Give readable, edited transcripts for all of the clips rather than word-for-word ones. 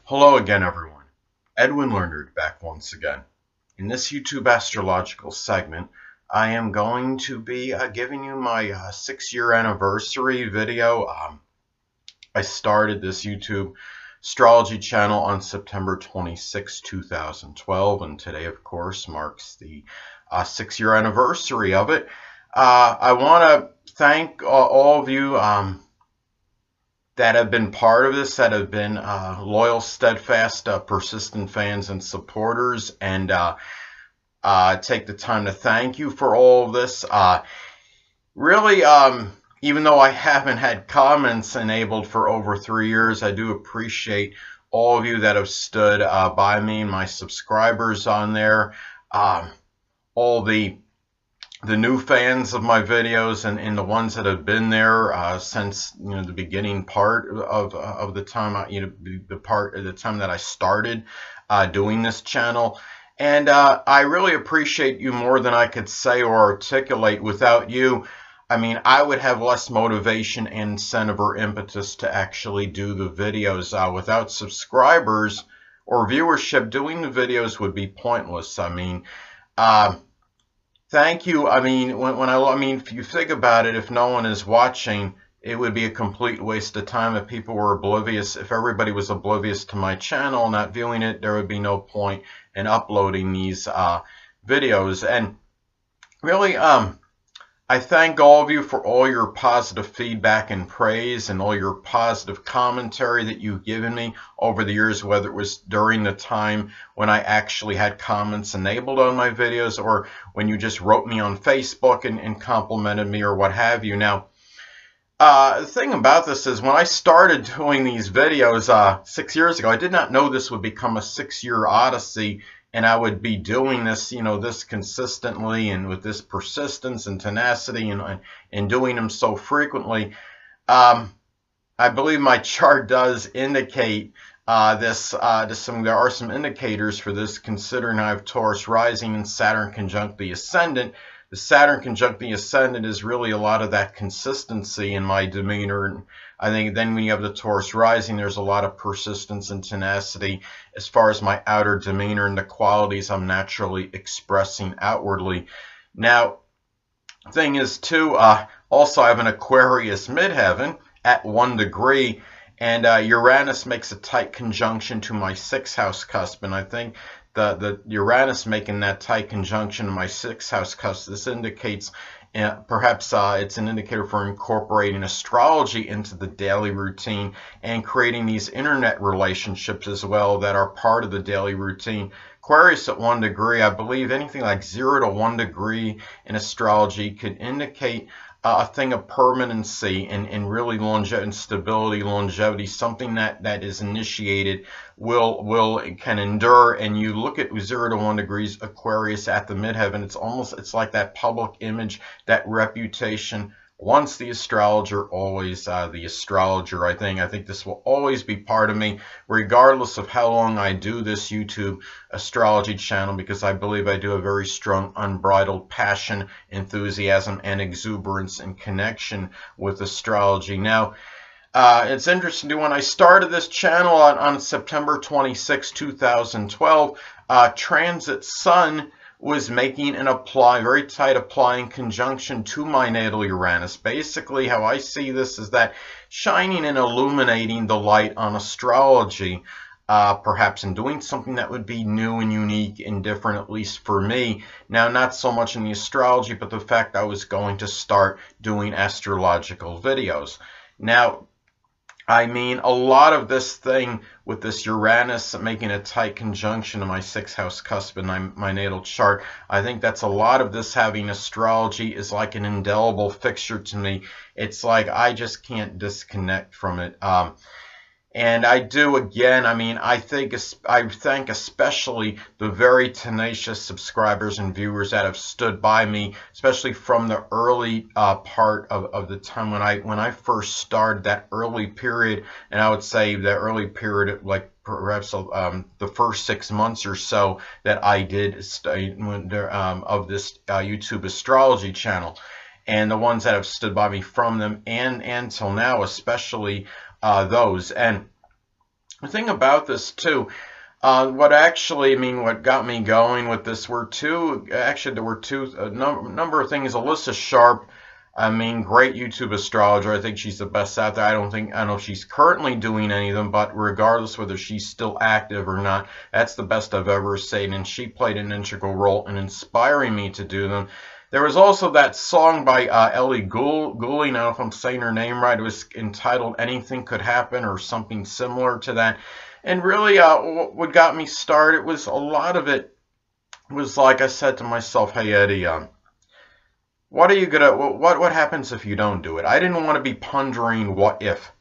Hello again, everyone. Edwin Learnard back once again. In this YouTube astrological segment, I am going to be giving you my 6-year anniversary video. I started this YouTube astrology channel on September 26, 2012, and today, of course, marks the 6-year anniversary of it. I want to thank all of you that have been part of this, that have been loyal, steadfast, persistent fans and supporters, and take the time to thank you for all of this. Really, even though I haven't had comments enabled for over 3 years, I do appreciate all of you that have stood by me and my subscribers on there. All the new fans of my videos and the ones that have been there since the beginning part of the time, the time that I started doing this channel. And I really appreciate you more than I could say or articulate. Without you, I mean, I would have less motivation and incentive or impetus to actually do the videos. Without subscribers or viewership, doing the videos would be pointless. I mean, thank you. I mean, if you think about it, if no one is watching, it would be a complete waste of time if people were oblivious. If everybody was oblivious to my channel, not viewing it, there would be no point in uploading these videos. And really, I thank all of you for all your positive feedback and praise and all your positive commentary that you've given me over the years, whether it was during the time when I actually had comments enabled on my videos or when you just wrote me on Facebook and complimented me or what have you. Now, the thing about this is when I started doing these videos 6 years ago, I did not know this would become a 6-year odyssey. And I would be doing this, this consistently and with this persistence and tenacity and doing them so frequently. I believe my chart does indicate this. There are some indicators for this, considering I have Taurus rising and Saturn conjunct the ascendant. The Saturn conjunct the ascendant is really a lot of that consistency in my demeanor. And I think then when you have the Taurus rising, there's a lot of persistence and tenacity as far as my outer demeanor and the qualities I'm naturally expressing outwardly. Now, thing is too, also I have an Aquarius midheaven at 1 degree, and Uranus makes a tight conjunction to my 6th house cusp, and I think the Uranus making that tight conjunction to my 6th house cusp, this indicates perhaps it's an indicator for incorporating astrology into the daily routine and creating these internet relationships as well that are part of the daily routine. Aquarius at 1 degree, I believe anything like 0 to 1 degree in astrology could indicate a thing of permanency and really longevity and stability, longevity, something that is initiated can endure. And you look at 0 to 1 degrees Aquarius at the midheaven, it's like that public image, that reputation. Once the astrologer, always the astrologer. I think this will always be part of me, regardless of how long I do this YouTube astrology channel, because I believe I do a very strong, unbridled passion, enthusiasm, and exuberance and connection with astrology. Now, it's interesting too, when I started this channel on September 26, 2012, transit Sun was making an very tight applying conjunction to my natal Uranus. Basically, how I see this is that shining and illuminating the light on astrology, perhaps in doing something that would be new and unique and different, at least for me. Now, not so much in the astrology, but the fact I was going to start doing astrological videos. Now, I mean, a lot of this thing with this Uranus making a tight conjunction to my 6th house cusp in my natal chart, I think that's a lot of this having astrology is like an indelible fixture to me. It's like I just can't disconnect from it. And I do, again, I mean, I thank especially the very tenacious subscribers and viewers that have stood by me, especially from the early part of the time when I first started, that early period. And I would say the early period, like perhaps the first 6 months or so that I did of this YouTube astrology channel. And the ones that have stood by me from them and till now, especially those. And The thing about this too, what got me going with this were there were a number of things. Alyssa Sharp, great YouTube astrologer. I think she's the best out there. I don't know if she's currently doing any of them, but regardless whether she's still active or not, that's the best I've ever seen, and she played an integral role in inspiring me to do them. There was also that song by Ellie Goulding, I don't know if I'm saying her name right. It was entitled Anything Could Happen or something similar to that. And really what got me started was a lot of it was like I said to myself, hey Eddie, what are you gonna, what happens if you don't do it? I didn't want to be pondering what if.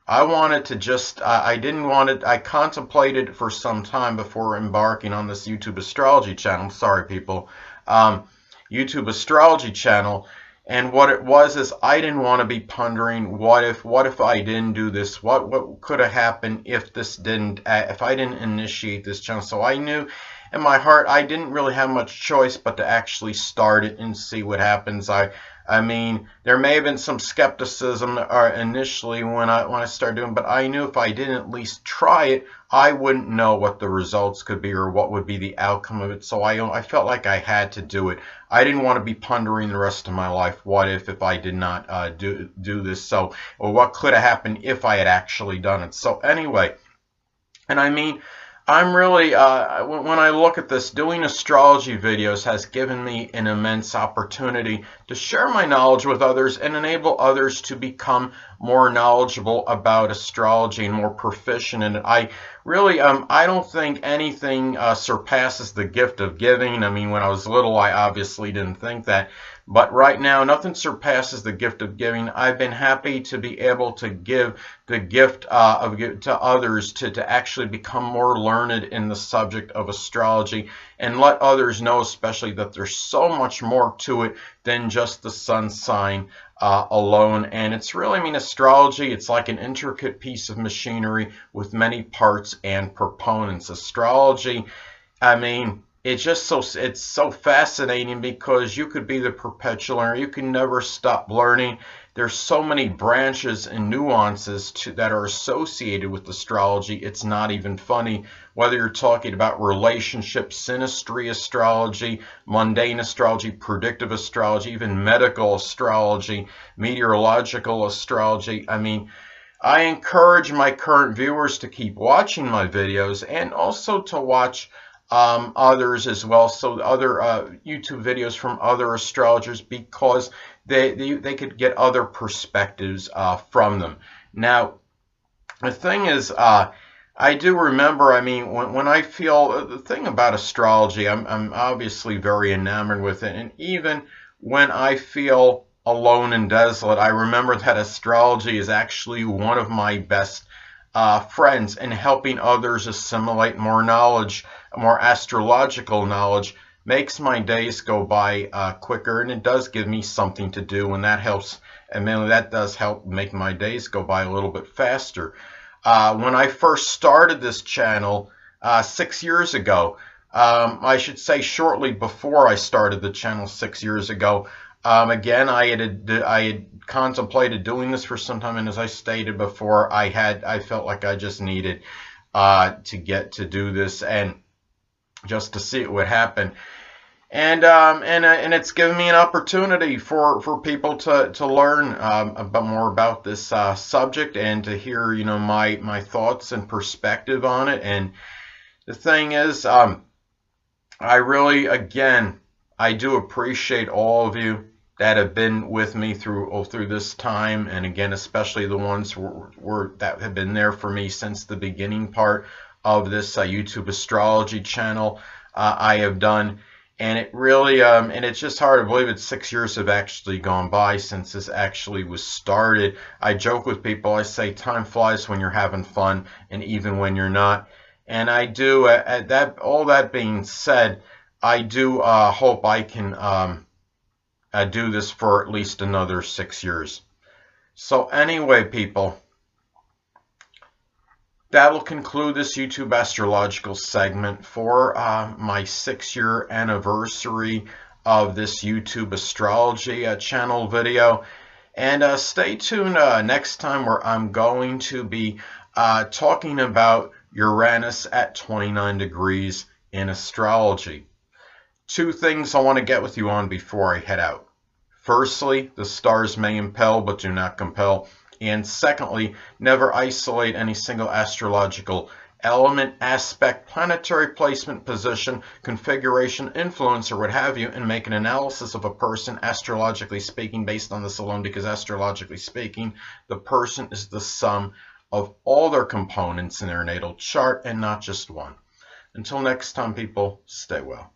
I wanted to just, I contemplated for some time before embarking on this YouTube astrology channel. Sorry people. YouTube astrology channel, and what it was is I didn't want to be pondering what if I didn't do this, what could have happened if if I didn't initiate this channel. So I knew in my heart I didn't really have much choice but to actually start it and see what happens. There may have been some skepticism initially when I started doing, but I knew if I didn't at least try it, I wouldn't know what the results could be or what would be the outcome of it. So I felt like I had to do it. I didn't want to be pondering the rest of my life, what if I did not do this, or what could have happened if I had actually done it. So anyway, and I'm really, when I look at this, doing astrology videos has given me an immense opportunity to share my knowledge with others and enable others to become more knowledgeable about astrology and more proficient in it. I don't think anything surpasses the gift of giving. When I was little, I obviously didn't think that. But right now, nothing surpasses the gift of giving. I've been happy to be able to give the gift to others to actually become more learned in the subject of astrology and let others know especially that there's so much more to it than just the sun sign alone. And it's really, astrology, it's like an intricate piece of machinery with many parts and proponents. Astrology, it's so fascinating because you could be the perpetual learner. You can never stop learning. There's so many branches and nuances that are associated with astrology. It's not even funny. Whether you're talking about relationships, synastry astrology, mundane astrology, predictive astrology, even medical astrology, meteorological astrology. I encourage my current viewers to keep watching my videos and also to watch others as well, so other YouTube videos from other astrologers, because they could get other perspectives from them. Now, the thing is, I do remember, when I feel, the thing about astrology, I'm obviously very enamored with it, and even when I feel alone and desolate, I remember that astrology is actually one of my best friends in helping others assimilate more knowledge, more astrological knowledge. Makes my days go by quicker, and it does give me something to do, and that helps. That does help make my days go by a little bit faster. When I first started this channel 6 years ago, I should say shortly before I started the channel 6 years ago, again, I had contemplated doing this for some time, and as I stated before, I felt like I just needed to get to do this and just to see what would happen. And it's given me an opportunity for people to learn more about this subject and to hear my thoughts and perspective on it. And the thing is, I really, again, I do appreciate all of you that have been with me through this time, and again, especially the ones that have been there for me since the beginning part of this YouTube astrology channel I have done. And it really, and it's just hard to believe it. 6 years have actually gone by since this actually was started. I joke with people, I say time flies when you're having fun, and even when you're not. And I do, all that being said, I do hope I can do this for at least another 6 years. So anyway, people, that will conclude this YouTube astrological segment for my 6-year anniversary of this YouTube astrology channel video. And stay tuned next time, where I'm going to be talking about Uranus at 29 degrees in astrology. Two things I want to get with you on before I head out. Firstly, the stars may impel but do not compel. And secondly, never isolate any single astrological element, aspect, planetary placement, position, configuration, influence, or what have you, and make an analysis of a person astrologically speaking based on this alone, because astrologically speaking, the person is the sum of all their components in their natal chart and not just one. Until next time, people, stay well.